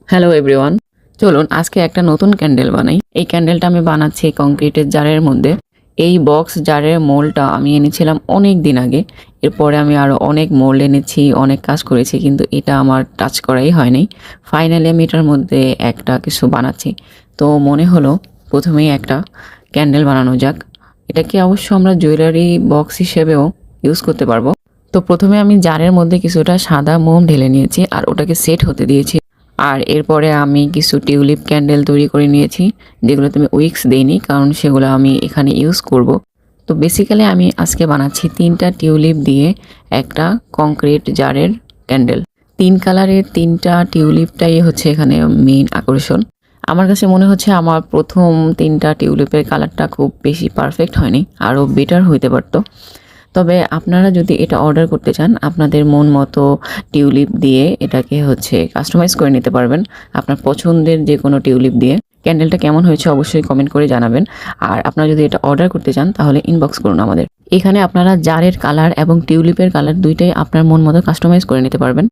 Hello everyone, চলুন আজকে একটা নতুন ক্যান্ডেল বানাই। এই ক্যান্ডেলটা আমি বানাচ্ছি কংক্রিটের জারের মধ্যে। এই বক্স জারের মোল্ডটা আমি এনেছিলাম অনেক দিন আগে। এরপরে আমি আরও অনেক মোল্ড এনেছি, অনেক কাজ করেছি, কিন্তু এটা আমার টাচ করাই হয়নি। ফাইনালি আমি এটার মধ্যে একটা কিছু বানাচ্ছি। তো মনে হলো প্রথমেই একটা ক্যান্ডেল বানানো যাক। এটাকে অবশ্য আমরা জুয়েলারি বক্স হিসেবেও ইউজ করতে পারবো। তো প্রথমে আমি জারের মধ্যে কিছুটা সাদা মোম ঢেলে নিয়েছি আর ওটাকে সেট হতে দিয়েছি। আর এরপরে আমি কিছু টিউলিপ ক্যান্ডেল তৈরি করে নিয়েছি, যেগুলোতে আমি উইক্স দেইনি, কারণ সেগুলো আমি এখানে ইউজ করব। তো বেসিক্যালি আমি আজকে বানাচ্ছি 3টা টিউলিপ দিয়ে একটা কংক্রিট জারের ক্যান্ডেল। 3 কালারের 3টা টিউলিপটাই হচ্ছে এখানে মেইন আকর্ষণ। আমার কাছে মনে হচ্ছে আমার প্রথম 3টা টিউলিপের কালারটা খুব বেশি পারফেক্ট হয়নি, আরও বেটার হইতে পারতো। তবে আপনারা যদি এটা অর্ডার করতে চান, আপনাদের মন মতো টিউলিপ দিয়ে এটাকে হচ্ছে কাস্টমাইজ করে নিতে পারবেন, আপনার পছন্দের যে কোনো টিউলিপ দিয়ে। ক্যান্ডেলটা কেমন হয়েছে অবশ্যই কমেন্ট করে জানাবেন। আর আপনারা যদি এটা অর্ডার করতে চান তাহলে ইনবক্স করুন আমাদের। এখানে আপনারা জারের কালার এবং টিউলিপের কালার দুইটাই আপনার মন মতো কাস্টমাইজ করে নিতে পারবেন।